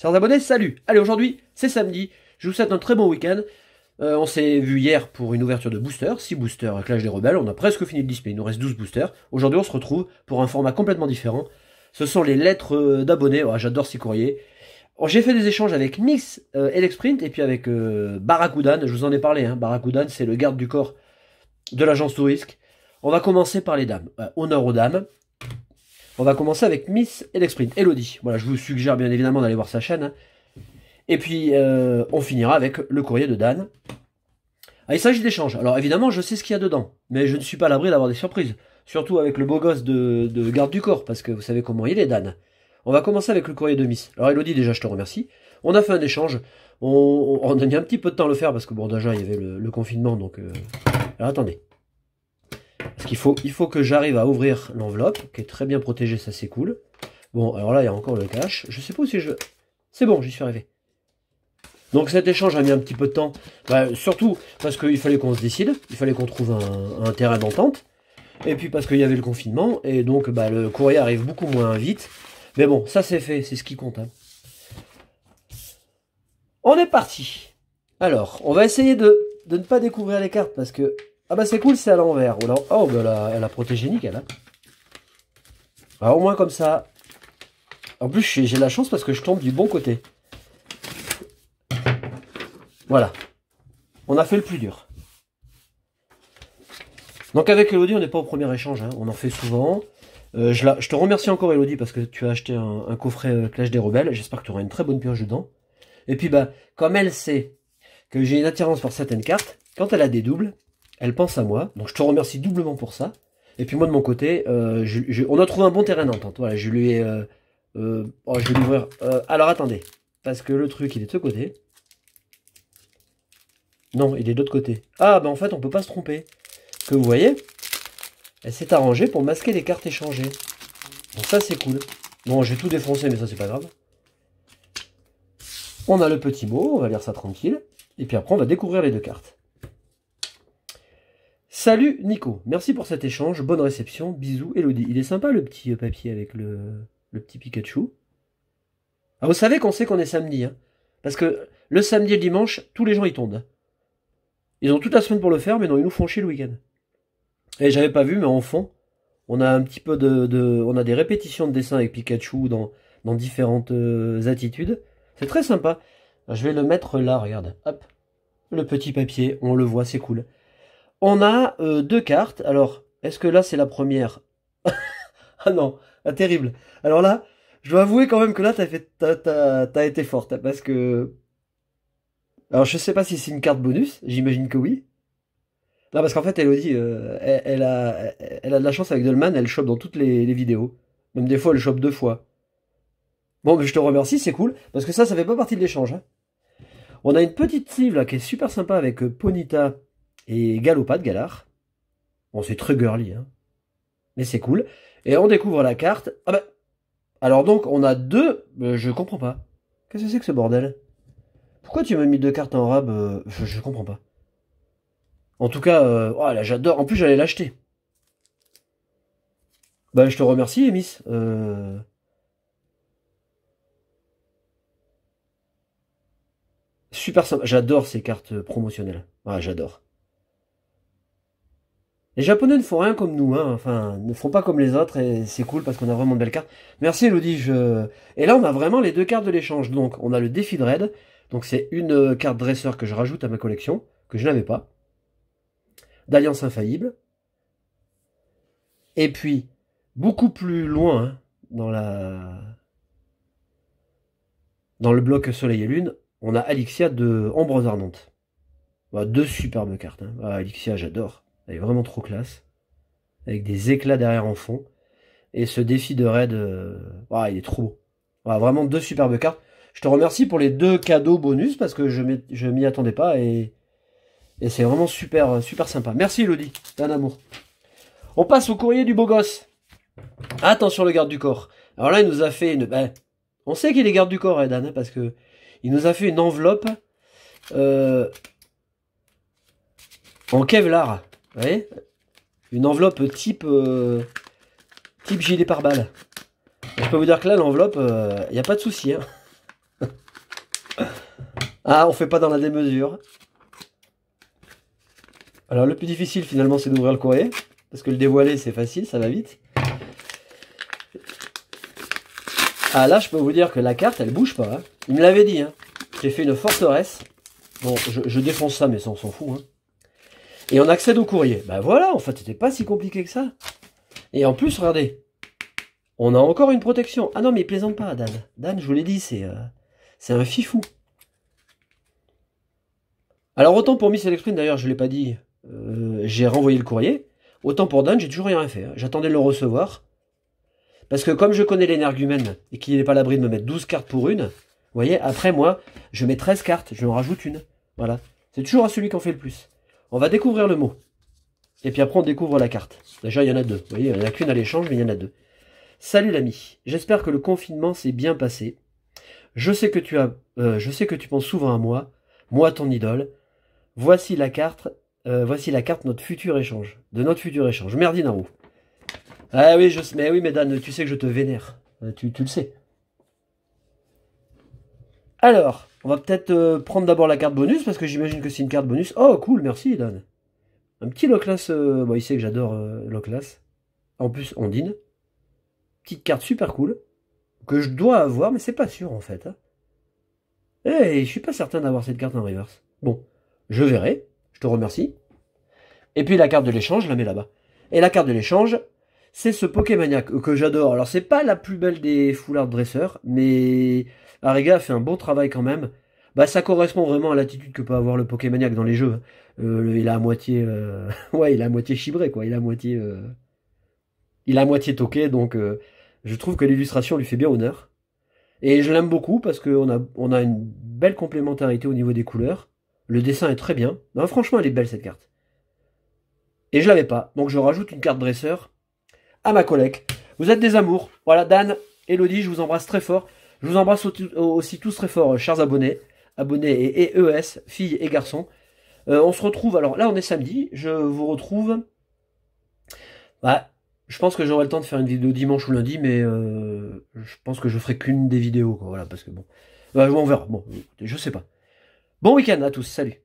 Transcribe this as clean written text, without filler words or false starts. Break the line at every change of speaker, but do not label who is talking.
Chers abonnés, salut. Allez, aujourd'hui, c'est samedi. Je vous souhaite un très bon week-end. On s'est vu hier pour une ouverture de boosters, 6 boosters Clash des Rebelles. On a presque fini le display, il nous reste 12 boosters. Aujourd'hui, on se retrouve pour un format complètement différent. Ce sont les lettres d'abonnés. Oh, j'adore ces courriers. J'ai fait des échanges avec Miss Elexprint et puis avec Barracudan. Je vous en ai parlé. Hein. Barracudan, c'est le garde du corps de l'agence Tourisque. On va commencer par les dames. Honneur aux dames. On va commencer avec Miss Elexprint, Elodie. Voilà, je vous suggère bien évidemment d'aller voir sa chaîne. Hein. Et puis, on finira avec le courrier de Dan. Ah, il s'agit d'échanges. Alors évidemment, je sais ce qu'il y a dedans. Mais je ne suis pas à l'abri d'avoir des surprises. Surtout avec le beau gosse de garde du corps. Parce que vous savez comment il est, Dan. On va commencer avec le courrier de Miss. Alors Elodie, déjà, je te remercie. On a fait un échange. On a mis un petit peu de temps à le faire. Parce que bon, déjà, il y avait le confinement. Donc, alors attendez. Parce il faut que j'arrive à ouvrir l'enveloppe, qui est très bien protégée, ça c'est cool. Bon, alors là, il y a encore le cache. Je sais pas si je... C'est bon, j'y suis arrivé. Donc cet échange a mis un petit peu de temps. Surtout parce qu'il fallait qu'on se décide. Il fallait qu'on trouve un terrain d'entente. Et puis parce qu'il y avait le confinement. Et donc, le courrier arrive beaucoup moins vite. Mais bon, ça c'est fait, c'est ce qui compte. Hein. On est parti. Alors, on va essayer de ne pas découvrir les cartes parce que... Ah c'est cool, c'est à l'envers. Oh, elle a protégé nickel. Hein. Alors au moins comme ça. En plus, j'ai la chance parce que je tombe du bon côté. Voilà. On a fait le plus dur. Donc avec Elodie, on n'est pas au premier échange. Hein. On en fait souvent. Je te remercie encore Elodie parce que tu as acheté un coffret Clash des Rebelles. J'espère que tu auras une très bonne pioche dedans. Et puis comme elle sait que j'ai une attirance pour certaines cartes, quand elle a des doubles, elle pense à moi, donc je te remercie doublement pour ça. Et puis moi de mon côté, on a trouvé un bon terrain d'entente. Voilà, je lui ai... je vais l'ouvrir. Alors attendez, parce que le truc il est de ce côté. Non, il est de l'autre côté. Ah en fait on peut pas se tromper. Parce que vous voyez, elle s'est arrangée pour masquer les cartes échangées. Donc ça c'est cool. Bon, j'ai tout défoncé mais ça c'est pas grave. On a le petit mot, on va lire ça tranquille. Et puis après on va découvrir les deux cartes. Salut Nico, merci pour cet échange, bonne réception, bisous Elodie. Il est sympa le petit papier avec le petit Pikachu. Ah, vous savez qu'on sait qu'on est samedi, hein, parce que le samedi et le dimanche, tous les gens y tombent. Ils ont toute la semaine pour le faire, mais non, ils nous font chier le week-end. Et j'avais pas vu, mais en fond, on a un petit peu on a des répétitions de dessins avec Pikachu dans différentes attitudes. C'est très sympa. Je vais le mettre là, regarde, hop, le petit papier, on le voit, c'est cool. On a deux cartes. Alors, est-ce que là, c'est la première? Ah non, terrible. Alors là, je dois avouer quand même que là, t'as été forte. Hein, parce que... Alors, je sais pas si c'est une carte bonus. J'imagine que oui. Non, parce qu'en fait, Elodie, elle a de la chance avec Dolman. Elle chope dans toutes les vidéos. Même des fois, elle chope 2 fois. Bon, mais je te remercie, c'est cool. Parce que ça fait pas partie de l'échange. Hein. On a une petite sleeve là qui est super sympa avec Ponyta et Galopade, Galar. Bon, c'est très girly, hein. Mais c'est cool. Et on découvre la carte. Ah alors donc, on a deux... je comprends pas. Qu'est-ce que c'est que ce bordel? Pourquoi tu m'as mis 2 cartes en rab? Je comprends pas. En tout cas, oh là, j'adore. En plus, j'allais l'acheter. Je te remercie, Miss. Super sympa. J'adore ces cartes promotionnelles. Ah, j'adore. Les Japonais ne font rien comme nous, hein. Enfin, ne font pas comme les autres, et c'est cool parce qu'on a vraiment de belles cartes. Merci Elodie, Et là, on a vraiment les 2 cartes de l'échange. Donc, on a le défi de raid. Donc, c'est une carte dresseur que je rajoute à ma collection, que je n'avais pas. D'Alliance Infaillible. Et puis, beaucoup plus loin, hein, dans le bloc Soleil et Lune, on a Alixia de Ombre Ardente. 2 superbes cartes. Hein. Alixia, j'adore. Elle est vraiment trop classe. Avec des éclats derrière en fond. Et ce défi de raid, il est trop beau. Vraiment 2 superbes cartes. Je te remercie pour les 2 cadeaux bonus parce que je m'y attendais pas et c'est vraiment super sympa. Merci Elodie, d'un amour. On passe au courrier du beau gosse. Attention le garde du corps. Alors là, il nous a fait une... on sait qu'il est garde du corps, Dan, hein, parce que il nous a fait une enveloppe en Kevlar. Vous voyez, une enveloppe type gilet pare-balles. Je peux vous dire que là, l'enveloppe, il n'y a pas de souci. Hein. Ah, on fait pas dans la démesure. Alors le plus difficile finalement c'est d'ouvrir le courrier. Parce que le dévoiler c'est facile, ça va vite. Ah là je peux vous dire que la carte elle bouge pas. Hein. Il me l'avait dit. Hein. J'ai fait une forteresse. Bon je défonce ça mais ça on s'en fout. Hein. Et on accède au courrier. Bah voilà, en fait c'était pas si compliqué que ça. Et en plus regardez. On a encore une protection. Ah non mais il plaisante pas Dan. Dan je vous l'ai dit c'est un fifou. Alors autant pour Miss Sprint d'ailleurs je l'ai pas dit. J'ai renvoyé le courrier. Autant pour Dan, j'ai toujours rien fait. Hein. J'attendais de le recevoir. Parce que comme je connais l'énergumène et qu'il n'est pas à l'abri de me mettre 12 cartes pour une, vous voyez, après moi, je mets 13 cartes, je en rajoute une. Voilà. C'est toujours à celui qui en fait le plus. On va découvrir le mot. Et puis après, on découvre la carte. Déjà, il y en a deux. Vous voyez, il n'y en a qu'une à l'échange, mais il y en a deux. Salut l'ami. J'espère que le confinement s'est bien passé. Je sais que tu penses souvent à moi. Moi, ton idole. Voici la carte de notre futur échange. Merdinaro. Ah oui, mais oui, mais Dan, tu sais que je te vénère. Tu le sais. Alors, on va peut-être prendre d'abord la carte bonus, parce que j'imagine que c'est une carte bonus. Oh, cool, merci Dan. Un petit Loclas, bon, il sait que j'adore Loclas. En plus, Ondine. Petite carte super cool, que je dois avoir, mais c'est pas sûr en fait. Hein. Je suis pas certain d'avoir cette carte en reverse. Bon, je verrai, je te remercie. Et puis la carte de l'échange, je la mets là-bas. Et la carte de l'échange, c'est ce Pokémaniac que j'adore. Alors c'est pas la plus belle des foulards dresseurs, mais Ariga a fait un bon travail quand même. Bah ça correspond vraiment à l'attitude que peut avoir le Pokémaniac dans les jeux. Il a à moitié, ouais, il a à moitié chibré quoi. Il a à moitié toqué, donc je trouve que l'illustration lui fait bien honneur. Et je l'aime beaucoup parce qu'on a une belle complémentarité au niveau des couleurs. Le dessin est très bien. Non, franchement, elle est belle cette carte. Et je l'avais pas, donc je rajoute une carte dresseur à ma collecte. Vous êtes des amours. Voilà, Dan, Elodie, je vous embrasse très fort. Je vous embrasse aussi tous très fort, chers abonnés. Abonnés et ES, filles et garçons. On se retrouve, alors là on est samedi, je vous retrouve... Bah, je pense que j'aurai le temps de faire une vidéo dimanche ou lundi, mais je pense que je ferai qu'une des vidéos, quoi, voilà, parce que bon... on verra, bon, je sais pas. Bon week-end à tous, salut.